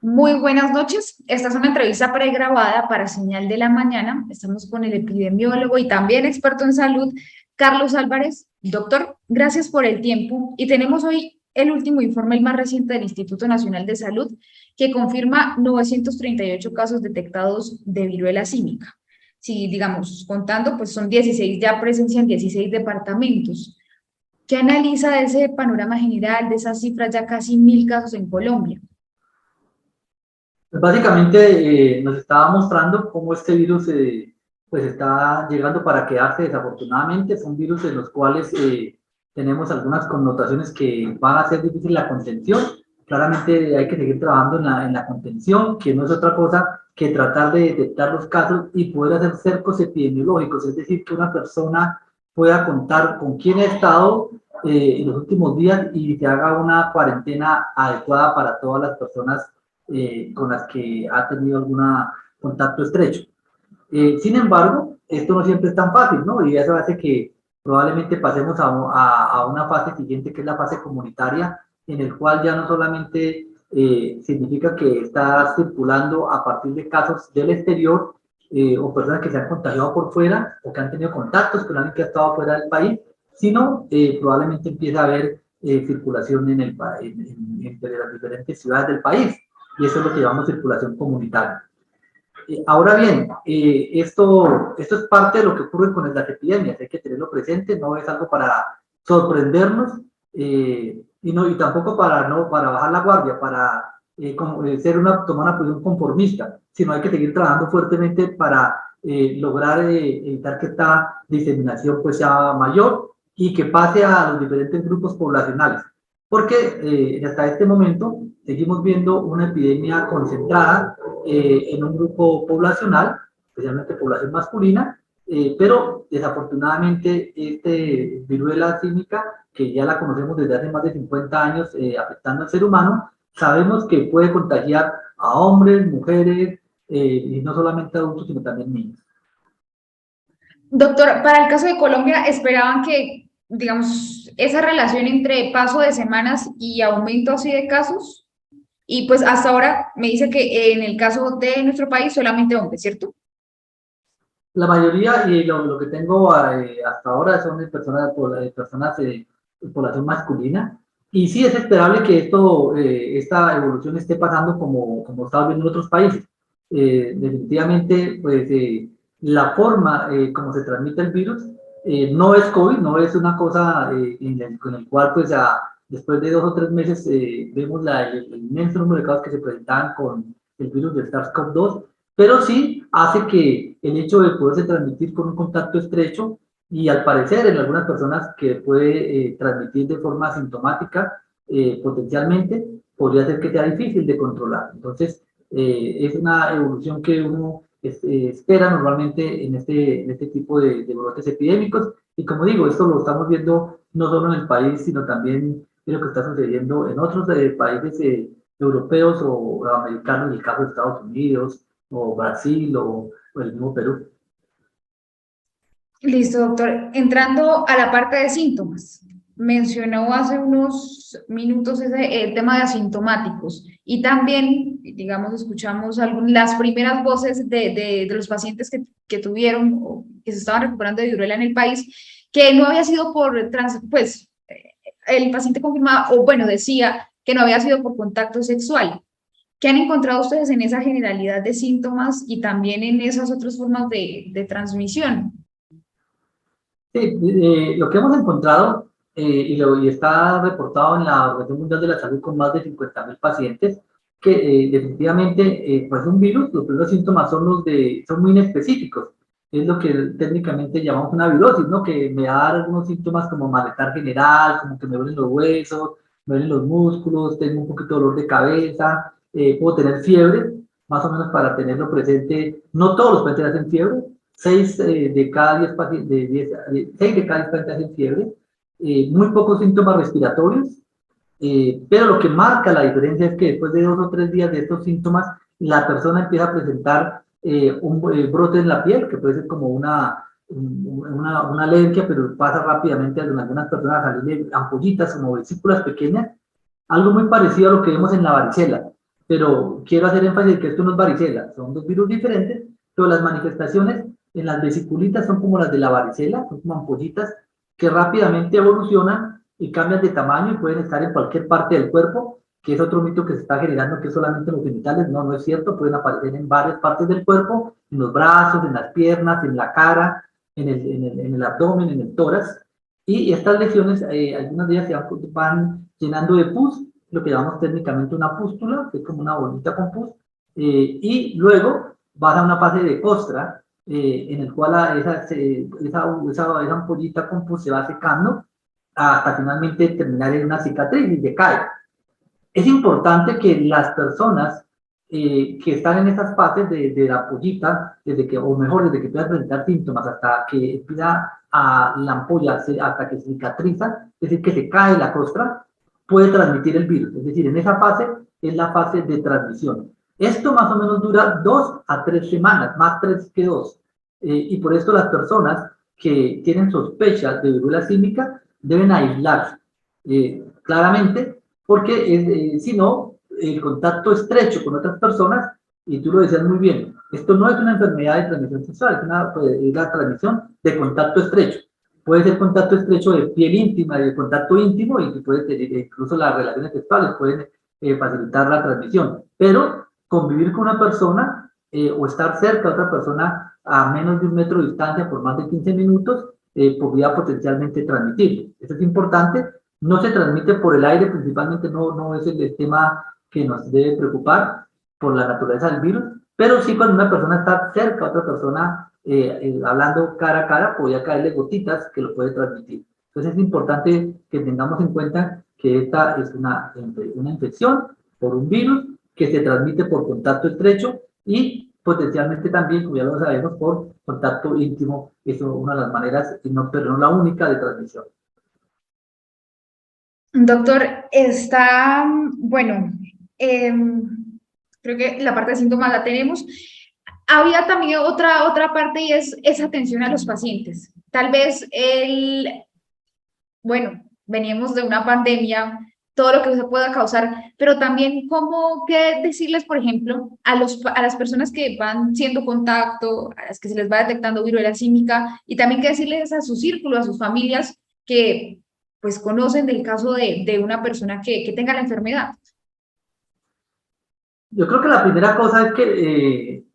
Muy buenas noches. Esta es una entrevista pregrabada para Señal de la Mañana. Estamos con el epidemiólogo y también experto en salud, Carlos Álvarez. Doctor, gracias por el tiempo. Y tenemos hoy el último informe, el más reciente del Instituto Nacional de Salud, que confirma 938 casos detectados de viruela símica. Si, digamos, contando, pues son 16, ya presencian 16 departamentos. ¿Qué analiza de ese panorama general, de esas cifras, ya casi 1000 casos en Colombia? Pues básicamente nos estaba mostrando cómo este virus pues está llegando para quedarse desafortunadamente. Son virus en los cuales tenemos algunas connotaciones que van a ser difícil la contención. Claramente hay que seguir trabajando en la contención, que no es otra cosa que tratar de detectar los casos y poder hacer cercos epidemiológicos, es decir, que una persona pueda contar con quién ha estado en los últimos días y se haga una cuarentena adecuada para todas las personas con las que ha tenido algún contacto estrecho. Sin embargo, esto no siempre es tan fácil, ¿no? Y eso hace que probablemente pasemos a una fase siguiente, que es la fase comunitaria, en el cual ya no solamente significa que está circulando a partir de casos del exterior o personas que se han contagiado por fuera o que han tenido contactos con alguien que ha estado fuera del país, sino probablemente empieza a haber circulación entre las diferentes ciudades del país, y eso es lo que llamamos circulación comunitaria. Ahora bien, esto es parte de lo que ocurre con las epidemias, hay que tenerlo presente, no es algo para sorprendernos y tampoco para bajar la guardia, para tomar una posición conformista, sino hay que seguir trabajando fuertemente para lograr evitar que esta diseminación pues sea mayor y que pase a los diferentes grupos poblacionales. Porque hasta este momento seguimos viendo una epidemia concentrada en un grupo poblacional, especialmente población masculina, pero desafortunadamente este viruela símica, que ya la conocemos desde hace más de 50 años afectando al ser humano, sabemos que puede contagiar a hombres, mujeres, y no solamente adultos, sino también niños. Doctor, para el caso de Colombia, esperaban que, digamos, esa relación entre paso de semanas y aumento así de casos, y pues hasta ahora me dice que en el caso de nuestro país solamente hombres, ¿cierto? La mayoría, y lo que tengo hasta ahora son personas de población masculina, y sí es esperable que esta evolución esté pasando como estamos viendo en otros países. Definitivamente, pues la forma como se transmite el virus no es COVID, no es una cosa con el cual pues después de 2 o 3 meses vemos el inmenso número de casos que se presentaban con el virus del SARS-CoV-2, pero sí hace que el hecho de poderse transmitir con un contacto estrecho, y al parecer en algunas personas que puede transmitir de forma asintomática, potencialmente podría ser que sea difícil de controlar. Entonces, es una evolución que uno espera normalmente en este tipo de brotes epidémicos, y como digo, esto lo estamos viendo no solo en el país, sino también en lo que está sucediendo en otros países europeos o americanos, en el caso de Estados Unidos, o Brasil, o el mismo Perú. Listo, doctor. Entrando a la parte de síntomas, mencionó hace unos minutos el tema de asintomáticos y también, digamos, escuchamos las primeras voces de los pacientes que tuvieron o que se estaban recuperando de viruela en el país, que no había sido pues el paciente confirmaba, o bueno, decía que no había sido por contacto sexual. ¿Qué han encontrado ustedes en esa generalidad de síntomas y también en esas otras formas de transmisión? Sí, lo que hemos encontrado y está reportado en la Organización Mundial de la Salud con más de 50.000 pacientes, que definitivamente pues un virus, los primeros síntomas son muy inespecíficos. Es lo que técnicamente llamamos una virosis, ¿no? Que me da algunos síntomas como malestar general, como que me duelen los huesos, me duelen los músculos, tengo un poquito de dolor de cabeza, puedo tener fiebre, más o menos para tenerlo presente. No todos los pacientes hacen fiebre, 6 de cada 10 pacientes, 6 de cada 10 pacientes hacen fiebre, muy pocos síntomas respiratorios, pero lo que marca la diferencia es que después de 2 o 3 días de estos síntomas, la persona empieza a presentar un brote en la piel, que puede ser como una alergia, pero pasa rápidamente en algunas personas a salir de ampollitas como vesículas pequeñas, algo muy parecido a lo que vemos en la varicela. pero quiero hacer énfasis en que esto no es varicela, son dos virus diferentes, pero las manifestaciones en las vesiculitas son como las de la varicela, son como ampollitas que rápidamente evolucionan y cambian de tamaño y pueden estar en cualquier parte del cuerpo, que es otro mito que se está generando, que es solamente en los genitales. No, no es cierto, pueden aparecer en varias partes del cuerpo, en los brazos, en las piernas, en la cara, en el abdomen, en el tórax, y estas lesiones, algunas de ellas se van llenando de pus, lo que llamamos técnicamente una pústula, que es como una bolita con pus, y luego vas a una fase de costra, en el cual esa ampollita con pus se va secando hasta finalmente terminar en una cicatriz y decae. Es importante que las personas que están en esas fases de la pollita, desde que, o mejor, desde que empiezan a presentar síntomas hasta que empieza la ampolla, hasta que se cicatriza, es decir, que se cae la costra, puede transmitir el virus. Es decir, en esa fase es la fase de transmisión. Esto más o menos dura 2 a 3 semanas, más 3 que 2. Y por esto las personas que tienen sospechas de viruela símica deben aislarse. Claramente, porque si no, el contacto estrecho con otras personas, y tú lo decías muy bien, esto no es una enfermedad de transmisión sexual, es la transmisión de contacto estrecho. Puede ser contacto estrecho de piel íntima, de contacto íntimo, y puede tener, incluso las relaciones sexuales pueden facilitar la transmisión. Pero convivir con una persona o estar cerca de otra persona a menos de 1 metro de distancia por más de 15 minutos podría potencialmente transmitirlo. Eso es importante. No se transmite por el aire, principalmente no es el tema que nos debe preocupar por la naturaleza del virus, pero sí cuando una persona está cerca a otra persona, hablando cara a cara, podría caerle gotitas que lo puede transmitir. Entonces es importante que tengamos en cuenta que esta es una infección por un virus que se transmite por contacto estrecho y potencialmente también, como ya lo sabemos, por contacto íntimo. Eso es una de las maneras, pero no la única, de transmisión. Doctor, está, bueno, creo que la parte de síntomas la tenemos. Había también otra parte y es esa atención a los pacientes. Tal vez bueno, veníamos de una pandemia, todo lo que se pueda causar, pero también cómo, qué decirles, por ejemplo, a las personas que van siendo contacto, a las que se les va detectando viruela símica, y también qué decirles a su círculo, a sus familias que pues conocen del caso de una persona que tenga la enfermedad. Yo creo que la primera cosa es que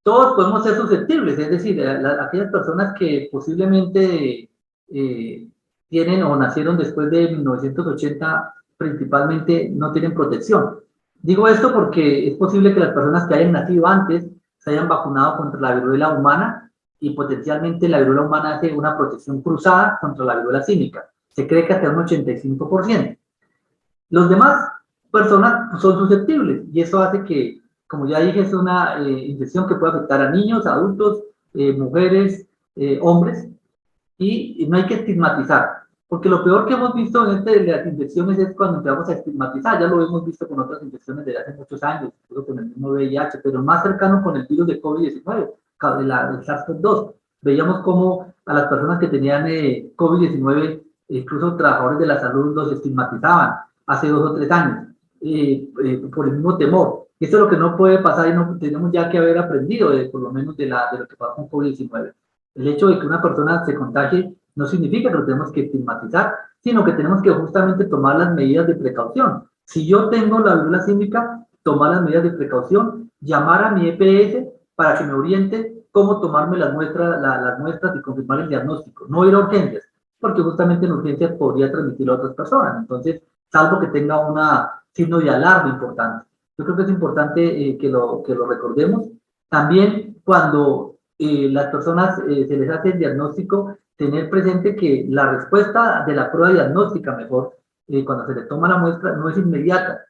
todos podemos ser susceptibles, es decir, aquellas personas que posiblemente tienen o nacieron después de 1980 principalmente no tienen protección. Digo esto porque es posible que las personas que hayan nacido antes se hayan vacunado contra la viruela humana y potencialmente la viruela humana hace una protección cruzada contra la viruela símica. Se cree que hasta un 85%. Los demás personas son susceptibles y eso hace que, como ya dije, es una infección que puede afectar a niños, adultos, mujeres, hombres, y no hay que estigmatizar, porque lo peor que hemos visto en de las infecciones es cuando empezamos a estigmatizar. Ya lo hemos visto con otras infecciones desde hace muchos años, incluso con el mismo VIH, pero más cercano con el virus de COVID-19, el SARS-CoV-2. Veíamos cómo a las personas que tenían COVID-19, incluso trabajadores de la salud, los estigmatizaban hace 2 o 3 años, por el mismo temor. Esto es lo que no puede pasar y no tenemos ya que haber aprendido, por lo menos de lo que pasó con COVID-19. El hecho de que una persona se contagie no significa que lo tenemos que estigmatizar, sino que tenemos que justamente tomar las medidas de precaución. Si yo tengo la viruela símica, tomar las medidas de precaución, llamar a mi EPS para que me oriente cómo tomarme las muestras y confirmar el diagnóstico. No ir a urgencias, porque justamente en urgencias podría transmitirlo a otras personas. Entonces, salvo que tenga un signo de alarma importante. Yo creo que es importante que lo recordemos. También cuando las personas se les hace el diagnóstico, tener presente que la respuesta de la prueba diagnóstica, mejor, cuando se le toma la muestra, no es inmediata.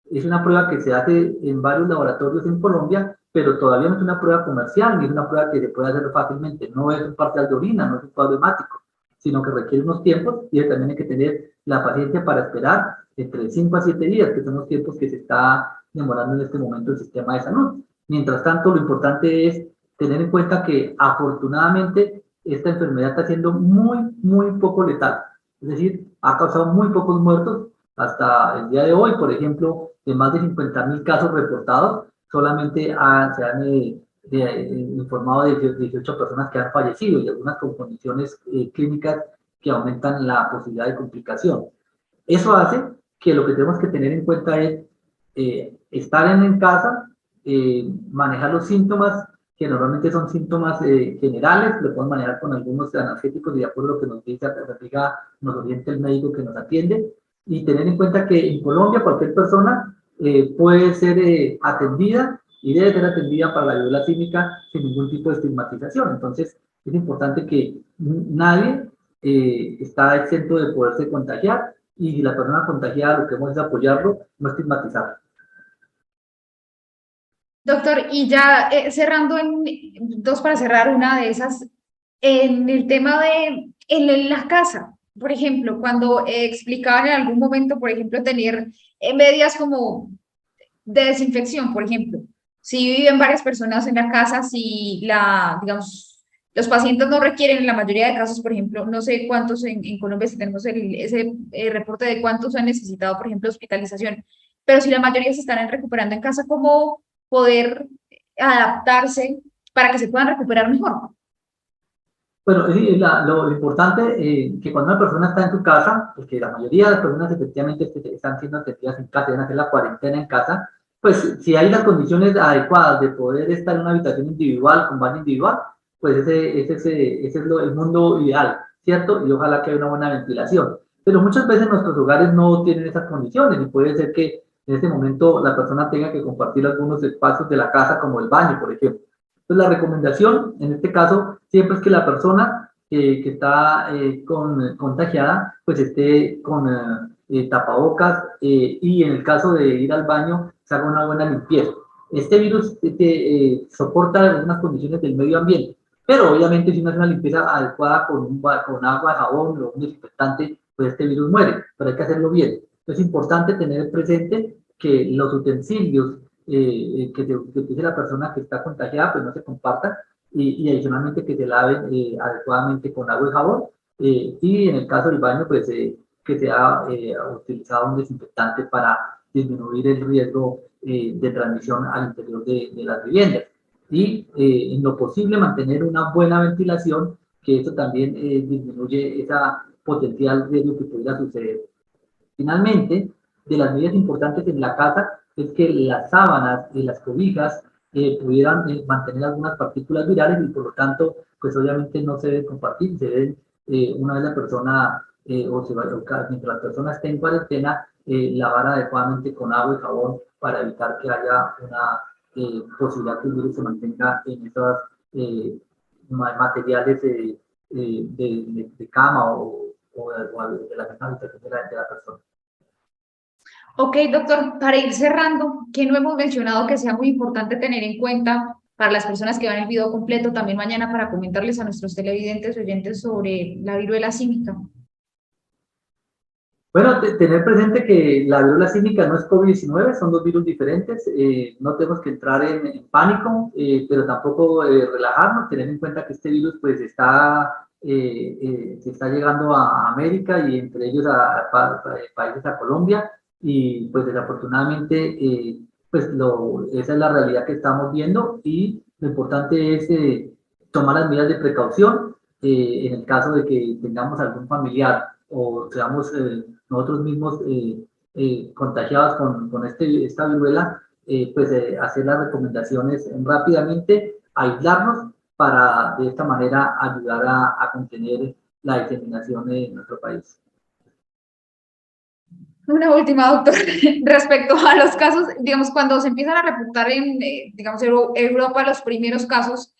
Es una prueba que se hace en varios laboratorios en Colombia, pero todavía no es una prueba comercial, ni es una prueba que se puede hacer fácilmente. No es un parcial de orina, no es un cuadro hemático, sino que requiere unos tiempos y también hay que tener la paciencia para esperar entre 5 a 7 días, que son los tiempos que se está demorando en este momento el sistema de salud. Mientras tanto, lo importante es tener en cuenta que afortunadamente esta enfermedad está siendo muy poco letal. Es decir, ha causado muy pocos muertos Hasta el día de hoy, por ejemplo, de más de 50.000 casos reportados, solamente se han informado de 18 personas que han fallecido y algunas con condiciones clínicas que aumentan la posibilidad de complicación. Eso hace que lo que tenemos que tener en cuenta es estar en casa, manejar los síntomas, que normalmente son síntomas generales, lo podemos manejar con algunos analgésicos y de acuerdo a lo que nos dice, nos orienta el médico que nos atiende, y tener en cuenta que en Colombia cualquier persona puede ser atendida y debe ser atendida para la viruela símica sin ningún tipo de estigmatización. Entonces, es importante que nadie está exento de poderse contagiar y la persona contagiada lo que hemos es apoyarlo, no estigmatizarlo. Doctor, y ya cerrando dos para cerrar una de esas, en el tema de en la casa, por ejemplo, cuando explicaban en algún momento, por ejemplo, tener medidas como de desinfección, por ejemplo, si viven varias personas en la casa, si digamos, los pacientes no requieren en la mayoría de casos, por ejemplo, no sé cuántos en Colombia, si tenemos ese reporte de cuántos han necesitado, por ejemplo, hospitalización, pero si la mayoría se están recuperando en casa, ¿cómo poder adaptarse para que se puedan recuperar mejor? Bueno, lo importante que cuando una persona está en su casa, porque la mayoría de las personas efectivamente están siendo atendidas en casa, deben hacer la cuarentena en casa, pues si hay las condiciones adecuadas de poder estar en una habitación individual, con baño individual, pues ese es el mundo ideal, ¿cierto? Y ojalá que haya una buena ventilación. Pero muchas veces nuestros hogares no tienen esas condiciones y puede ser que en este momento la persona tenga que compartir algunos espacios de la casa, como el baño, por ejemplo. Entonces, la recomendación en este caso siempre es que la persona que está contagiada pues esté con tapabocas y en el caso de ir al baño se haga una buena limpieza. Este virus soporta algunas condiciones del medio ambiente, pero obviamente si no es una limpieza adecuada con agua, jabón o un desinfectante, pues este virus muere, pero hay que hacerlo bien. Es importante tener presente que los utensilios que utilice la persona que está contagiada, pues no se compartan y adicionalmente que se laven adecuadamente con agua y jabón y en el caso del baño, pues que sea utilizado un desinfectante para disminuir el riesgo de transmisión al interior de las viviendas. Y en lo posible mantener una buena ventilación, que eso también disminuye esa potencial riesgo que pudiera suceder. Finalmente, de las medidas importantes en la casa es que las sábanas y las cobijas pudieran mantener algunas partículas virales y por lo tanto, pues obviamente no se debe compartir, se debe, una vez la persona mientras la persona esté en cuarentena, lavar adecuadamente con agua y jabón para evitar que haya una posibilidad que el virus se mantenga en esos materiales de cama o de la misma habitación de la persona. Ok, doctor, para ir cerrando, que no hemos mencionado que sea muy importante tener en cuenta para las personas que van el video completo, también mañana para comentarles a nuestros televidentes y oyentes sobre la viruela símica? Bueno, tener presente que la viruela símica no es COVID-19, son dos virus diferentes, no tenemos que entrar en pánico, pero tampoco relajarnos, tener en cuenta que este virus pues se está llegando a América y entre ellos a países a Colombia y pues desafortunadamente pues esa es la realidad que estamos viendo y lo importante es tomar las medidas de precaución en el caso de que tengamos algún familiar o seamos nosotros mismos contagiados con esta viruela, pues hacer las recomendaciones rápidamente, aislarnos para de esta manera ayudar a contener la diseminación en nuestro país. Una última, doctor, respecto a los casos, digamos, cuando se empiezan a reportar en, digamos, Europa los primeros casos,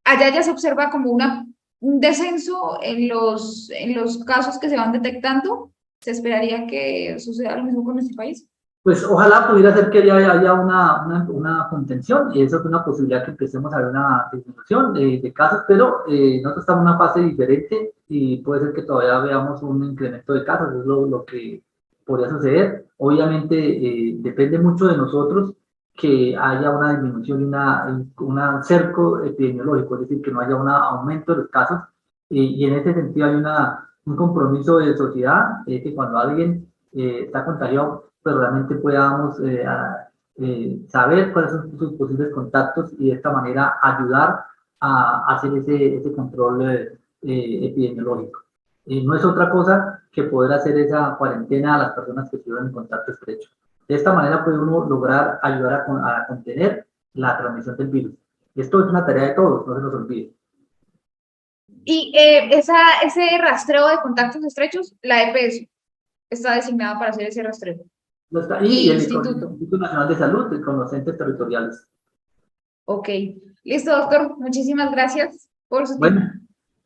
allá ya se observa como un descenso en los casos que se van detectando. ¿Se esperaría que suceda lo mismo con nuestro país? Pues ojalá pudiera ser que haya una contención y eso es una posibilidad que empecemos a ver una disminución de casos, pero nosotros estamos en una fase diferente y puede ser que todavía veamos un incremento de casos, es lo que podría suceder. Obviamente depende mucho de nosotros que haya una disminución y un cerco epidemiológico, es decir, que no haya un aumento de los casos y en ese sentido hay un compromiso de sociedad, que cuando alguien está contagiado, pues realmente podamos saber cuáles son sus posibles contactos y de esta manera ayudar a hacer ese control epidemiológico. No es otra cosa que poder hacer esa cuarentena a las personas que estuvieron en contacto estrecho. De esta manera puede uno lograr ayudar a contener la transmisión del virus. Esto es una tarea de todos, no se nos olvide. Y ese rastreo de contactos estrechos, la EPS está designada para hacer ese rastreo. Y el Instituto. Instituto Nacional de Salud con los entes territoriales. Ok. Listo, doctor. Muchísimas gracias por su tiempo. Bueno,